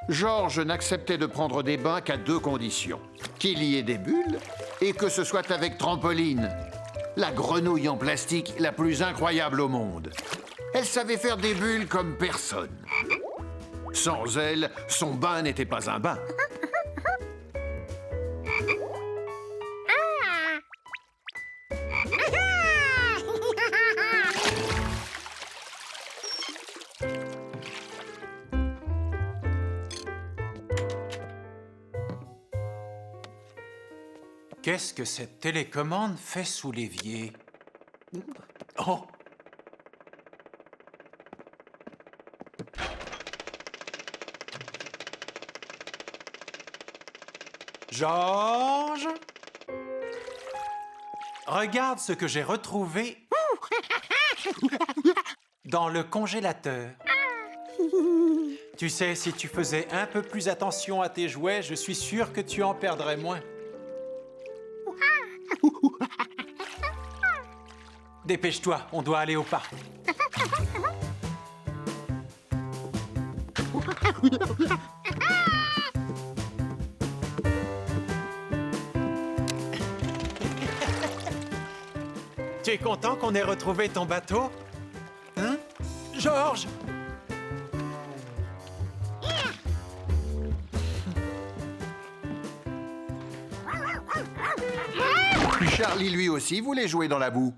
Georges n'acceptait de prendre des bains qu'à deux conditions. Qu'il y ait des bulles et que ce soit avec Trampoline, la grenouille en plastique la plus incroyable au monde. Elle savait faire des bulles comme personne. Sans elle, son bain n'était pas un bain. Qu'est-ce que cette télécommande fait sous l'évier? Oh! Georges? Regarde ce que j'ai retrouvé dans le congélateur. Tu sais, si tu faisais un peu plus attention à tes jouets, je suis sûr que tu en perdrais moins. Dépêche-toi, on doit aller au parc. Tu es content qu'on ait retrouvé ton bateau? Hein? Georges! Charlie, lui aussi, voulait jouer dans la boue.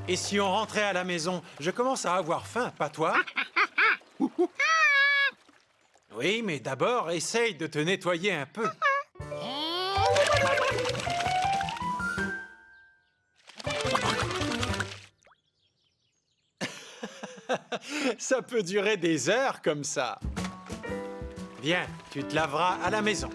Et si on rentrait à la maison? Je commence à avoir faim, pas toi? Oui, mais d'abord, essaye de te nettoyer un peu. Ça peut durer des heures comme ça. Viens, tu te laveras à la maison.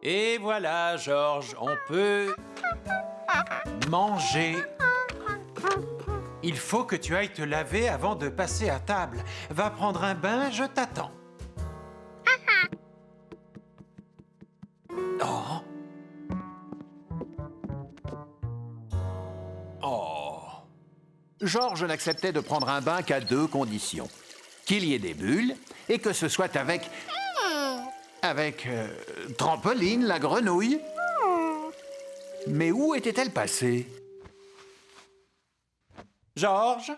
Et voilà, Georges, on peut manger. Il faut que tu ailles te laver avant de passer à table. Va prendre un bain, je t'attends. Oh. Oh. Georges n'acceptait de prendre un bain qu'à deux conditions. Qu'il y ait des bulles et que ce soit avec Trampoline, la grenouille. Mais où était-elle passée? Georges?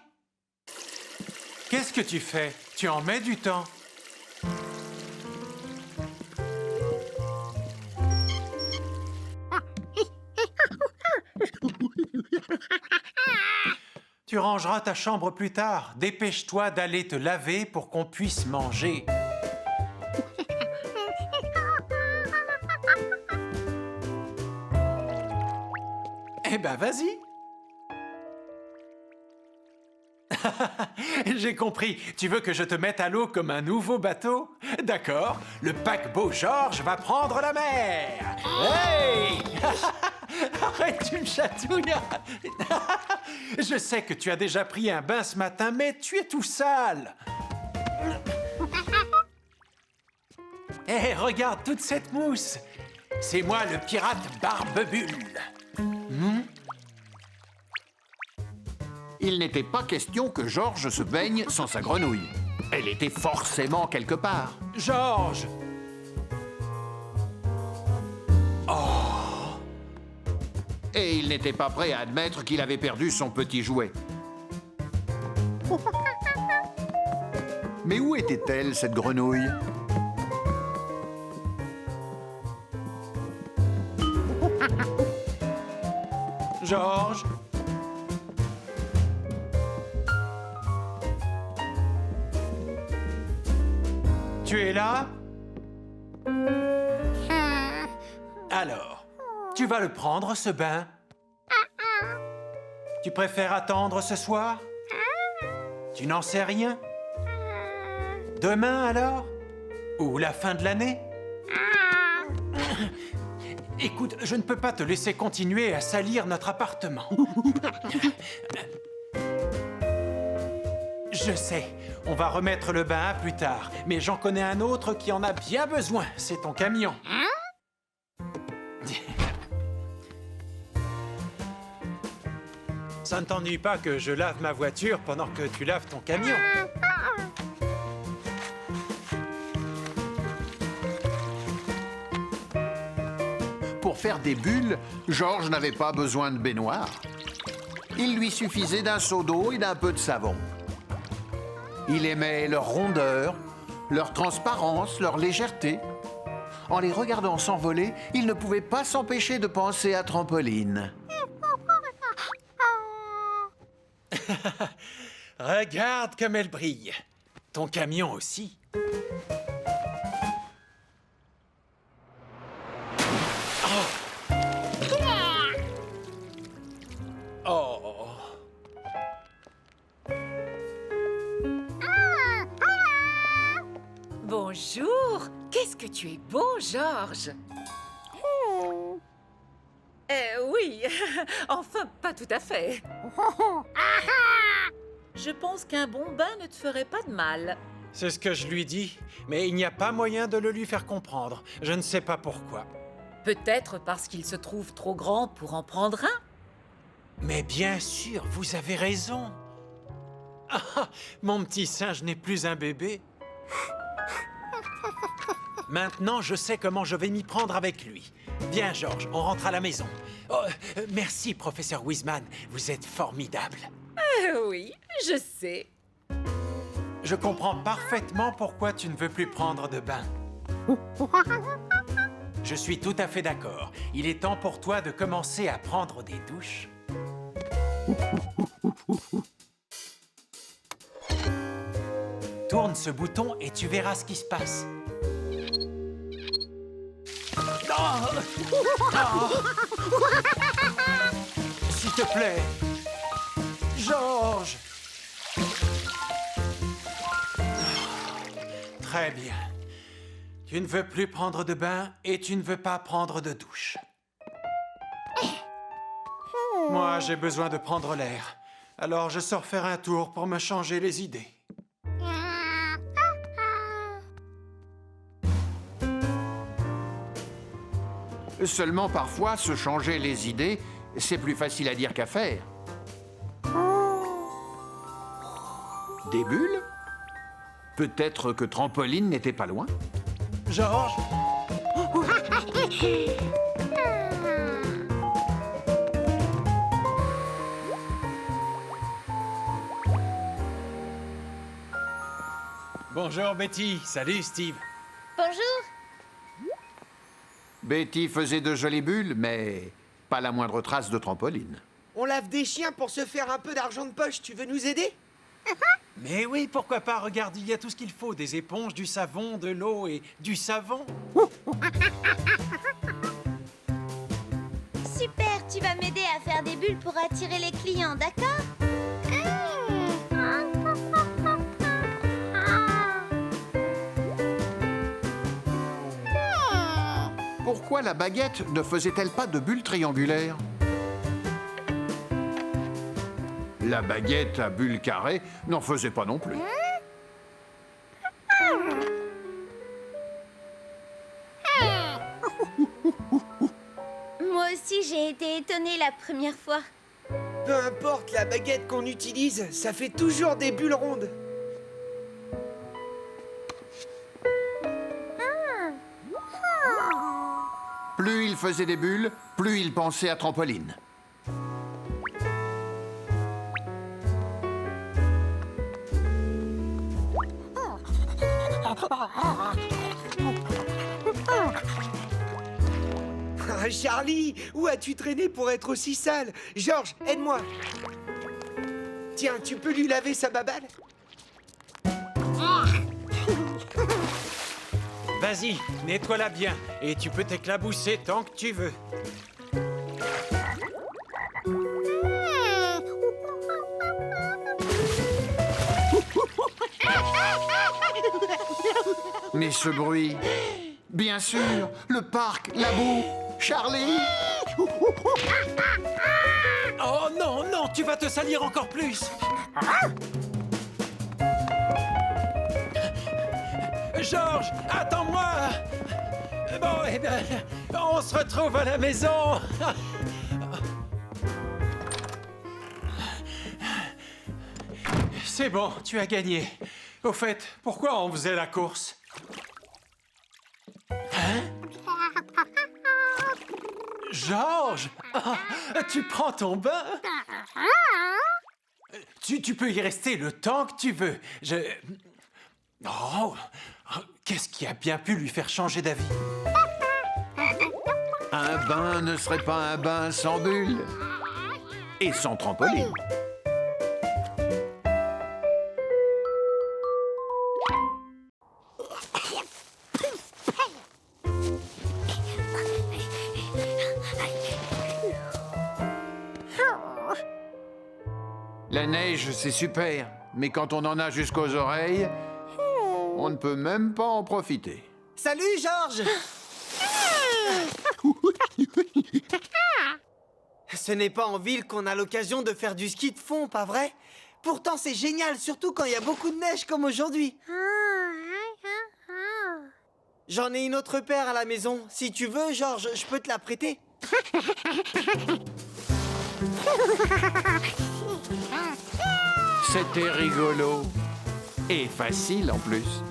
Qu'est-ce que tu fais? Tu en mets du temps. Tu rangeras ta chambre plus tard. Dépêche-toi d'aller te laver pour qu'on puisse manger. Eh ben, vas-y. J'ai compris. Tu veux que je te mette à l'eau comme un nouveau bateau? D'accord. Le paquebot Georges va prendre la mer. Hey! Arrête, tu me chatouilles. Je sais que tu as déjà pris un bain ce matin, mais tu es tout sale. Hé, regarde toute cette mousse. C'est moi, le pirate Barbebulle. Il n'était pas question que Georges se baigne sans sa grenouille. Elle était forcément quelque part. Georges! Et il n'était pas prêt à admettre qu'il avait perdu son petit jouet. Mais où était-elle, cette grenouille? Georges! Tu es là? Alors, tu vas le prendre, ce bain? Tu préfères attendre ce soir? Tu n'en sais rien? Demain, alors? Ou la fin de l'année? Écoute, je ne peux pas te laisser continuer à salir notre appartement. Je sais, on va remettre le bain plus tard, mais j'en connais un autre qui en a bien besoin. C'est ton camion. Ça ne t'ennuie pas que je lave ma voiture pendant que tu laves ton camion? Pour faire des bulles, Georges n'avait pas besoin de baignoire. Il lui suffisait d'un seau d'eau et d'un peu de savon. Il aimait leur rondeur, leur transparence, leur légèreté. En les regardant s'envoler, il ne pouvait pas s'empêcher de penser à Trampoline. Regarde comme elle brille. Ton camion aussi. Oh. Bonjour! Qu'est-ce que tu es beau, Georges! Oui, enfin, pas tout à fait. Je pense qu'un bon bain ne te ferait pas de mal. C'est ce que je lui dis, mais il n'y a pas moyen de le lui faire comprendre. Je ne sais pas pourquoi. Peut-être parce qu'il se trouve trop grand pour en prendre un. Mais bien sûr, vous avez raison. Ah, mon petit singe n'est plus un bébé. Maintenant, je sais comment je vais m'y prendre avec lui. Viens, Georges, on rentre à la maison. Oh, merci, professeur Wiseman. Vous êtes formidable. Oui, je sais. Je comprends parfaitement pourquoi tu ne veux plus prendre de bain. Je suis tout à fait d'accord. Il est temps pour toi de commencer à prendre des douches. Tourne ce bouton et tu verras ce qui se passe. Oh! Oh! S'il te plaît, Georges. Très bien. Tu ne veux plus prendre de bain et tu ne veux pas prendre de douche. Moi, j'ai besoin de prendre l'air. Alors, je sors faire un tour pour me changer les idées. Seulement parfois, se changer les idées, c'est plus facile à dire qu'à faire. Des bulles? Peut-être que Trampoline n'était pas loin. Georges? Bonjour Betty. Salut Steve. Bonjour. Betty faisait de jolies bulles, mais pas la moindre trace de Trampoline. On lave des chiens pour se faire un peu d'argent de poche. Tu veux nous aider? Mais oui, pourquoi pas? Regarde, il y a tout ce qu'il faut. Des éponges, du savon, de l'eau et du savon. Super, tu vas m'aider à faire des bulles pour attirer les clients, d'accord? Pourquoi la baguette ne faisait-elle pas de bulles triangulaires? La baguette à bulles carrées n'en faisait pas non plus. Moi aussi, j'ai été étonnée la première fois. Peu importe la baguette qu'on utilise, ça fait toujours des bulles rondes. Plus il faisait des bulles, plus il pensait à Trampoline. Ah, Charlie, où as-tu traîné pour être aussi sale? Georges, aide-moi. Tiens, tu peux lui laver sa babale? Vas-y, nettoie-la bien. Et tu peux t'éclabousser tant que tu veux. Mais ce bruit, Bien sûr, le parc, la boue. Charlie! Oh non, non, tu vas te salir encore plus. Georges, attends-moi. Bon, eh bien, on se retrouve à la maison. C'est bon, tu as gagné. Au fait, pourquoi on faisait la course? Hein? Georges, tu prends ton bain? Tu peux y rester le temps que tu veux. Oh, qu'est-ce qui a bien pu lui faire changer d'avis? Un bain ne serait pas un bain sans bulle. Et sans trampoline. La neige, c'est super, mais quand on en a jusqu'aux oreilles, on ne peut même pas en profiter. Salut, Georges! Ce n'est pas en ville qu'on a l'occasion de faire du ski de fond, pas vrai? Pourtant, c'est génial, surtout quand il y a beaucoup de neige comme aujourd'hui. J'en ai une autre paire à la maison. Si tu veux, Georges, je peux te la prêter. C'était rigolo. Et facile en plus.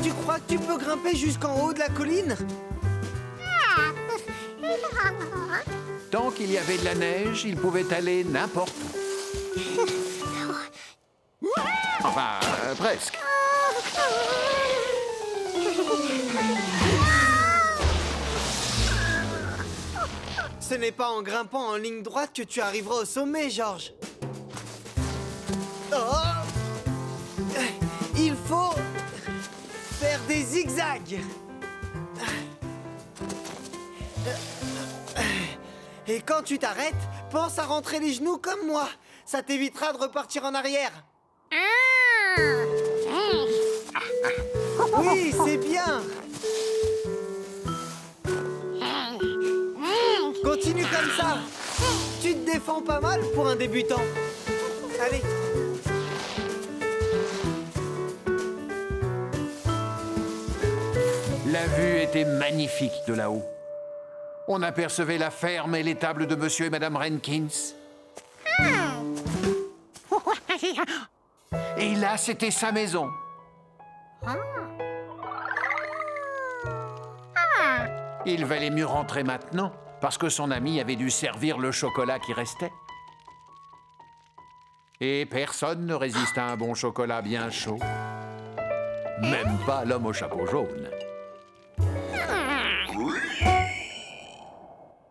Tu crois que tu peux grimper jusqu'en haut de la colline? Tant qu'il y avait de la neige, il pouvait aller n'importe où. Enfin, presque. Ce n'est pas en grimpant en ligne droite que tu arriveras au sommet, Georges. Oh! Il faut faire des zigzags. Et quand tu t'arrêtes, pense à rentrer les genoux comme moi. Ça t'évitera de repartir en arrière. Oui, c'est bien. Continue comme ça. Tu te défends pas mal pour un débutant. Allez. La vue était magnifique de là-haut. On apercevait la ferme et l'étable de Monsieur et Madame Rankins. Et là, c'était sa maison. Il valait mieux rentrer maintenant, parce que son ami avait dû servir le chocolat qui restait. Et personne ne résiste à un bon chocolat bien chaud. Même pas l'homme au chapeau jaune.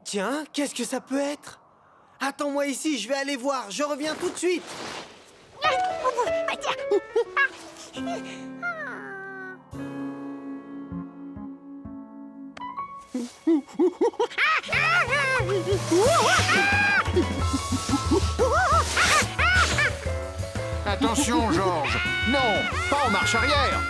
Tiens, qu'est-ce que ça peut être? Attends-moi ici, je vais aller voir. Je reviens tout de suite. Attention, Georges! Non, pas en marche arrière!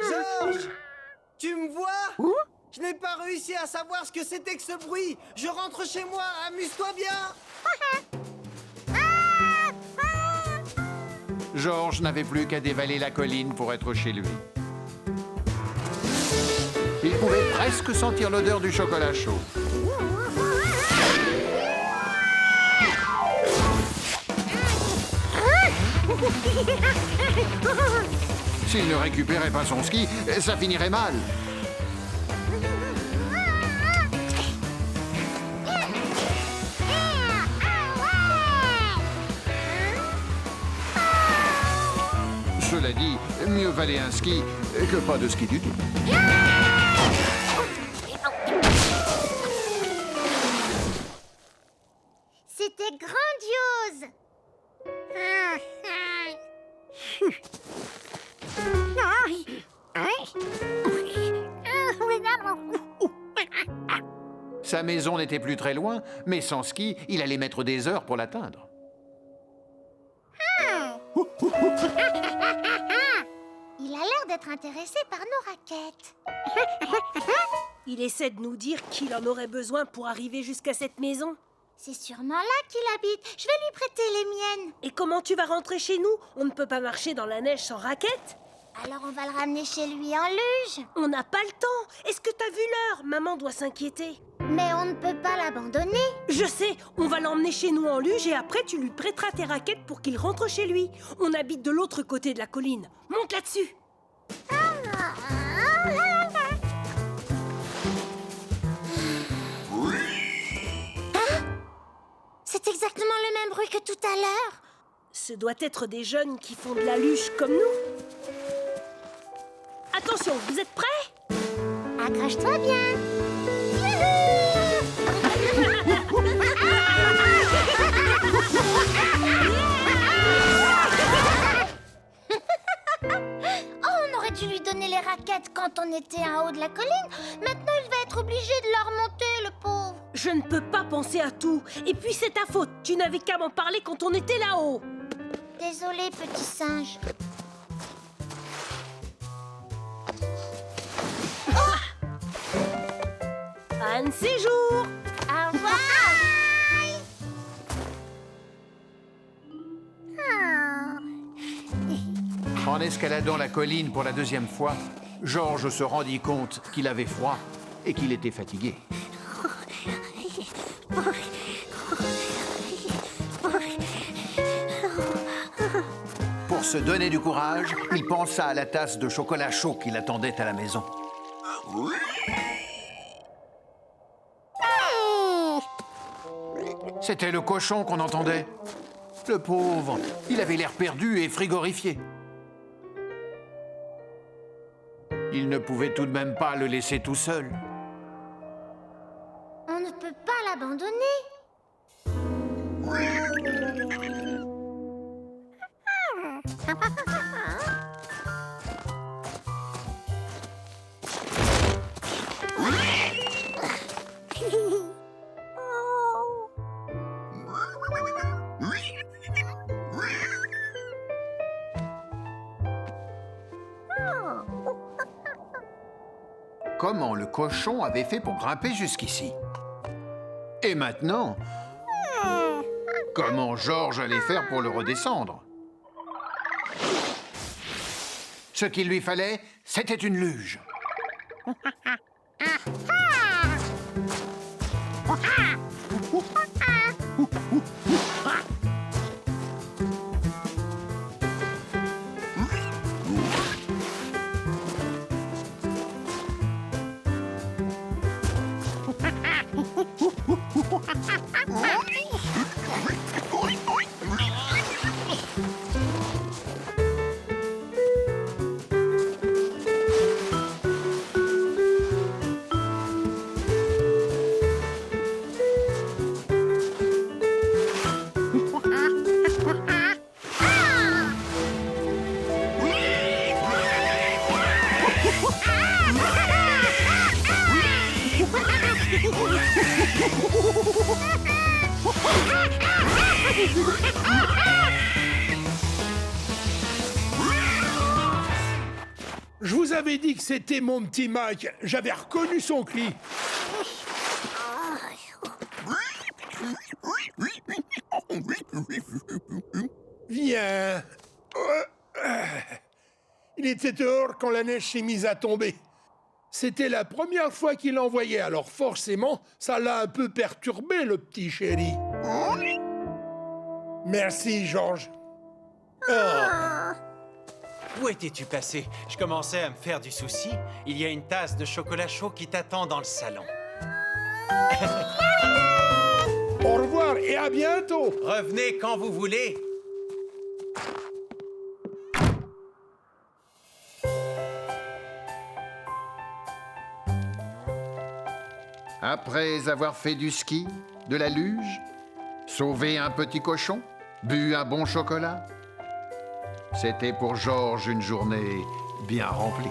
Georges! Tu me vois? Je n'ai pas réussi à savoir ce que c'était que ce bruit. Je rentre chez moi, amuse-toi bien. Georges n'avait plus qu'à dévaler la colline pour être chez lui. Il pouvait presque sentir l'odeur du chocolat chaud. S'il ne récupérait pas son ski, ça finirait mal. Cela dit, mieux valait un ski que pas de ski du tout. C'était grandiose. Sa maison n'était plus très loin, mais sans ski, il allait mettre des heures pour l'atteindre. Il a l'air d'être intéressé par nos raquettes. Il essaie de nous dire qu'il en aurait besoin pour arriver jusqu'à cette maison. C'est sûrement là qu'il habite. Je vais lui prêter les miennes. Et comment tu vas rentrer chez nous? On ne peut pas marcher dans la neige sans raquettes. Alors on va le ramener chez lui en luge. On n'a pas le temps. Est-ce que t'as vu l'heure? Maman doit s'inquiéter. Mais on ne peut pas l'abandonner. Je sais, on va l'emmener chez nous en luge et après tu lui prêteras tes raquettes pour qu'il rentre chez lui. On habite de l'autre côté de la colline. Monte là-dessus. C'est exactement le même bruit que tout à l'heure. Ce doit être des jeunes qui font de la luge comme nous. Attention, vous êtes prêts? Accroche-toi bien. Oh, on aurait dû lui donner les raquettes quand on était en haut de la colline. Maintenant, il va être obligé de leur remonter, le pauvre. Je ne peux pas penser à tout. Et puis c'est ta faute. Tu n'avais qu'à m'en parler quand on était là-haut. Désolé, petit singe. Anne séjour. Au revoir. En escaladant la colline pour la deuxième fois, Georges se rendit compte qu'il avait froid et qu'il était fatigué. Pour se donner du courage, il pensa à la tasse de chocolat chaud qui l'attendait à la maison. C'était le cochon qu'on entendait. Le pauvre, il avait l'air perdu et frigorifié. Il ne pouvait tout de même pas le laisser tout seul. On ne peut pas l'abandonner. Comment le cochon avait fait pour grimper jusqu'ici? Et maintenant, comment Georges allait faire pour le redescendre? Ce qu'il lui fallait, c'était une luge. Je vous avais dit que c'était mon petit Mike. J'avais reconnu son cri. Viens. Il était dehors quand la neige s'est mise à tomber. C'était la première fois qu'il en voyait, alors forcément, ça l'a un peu perturbé, le petit chéri. Merci, Georges. Où étais-tu passé? Je commençais à me faire du souci. Il y a une tasse de chocolat chaud qui t'attend dans le salon. Au revoir et à bientôt. Revenez quand vous voulez. Après avoir fait du ski, de la luge, sauvé un petit cochon, Bu un bon chocolat. C'était pour Georges une journée bien remplie.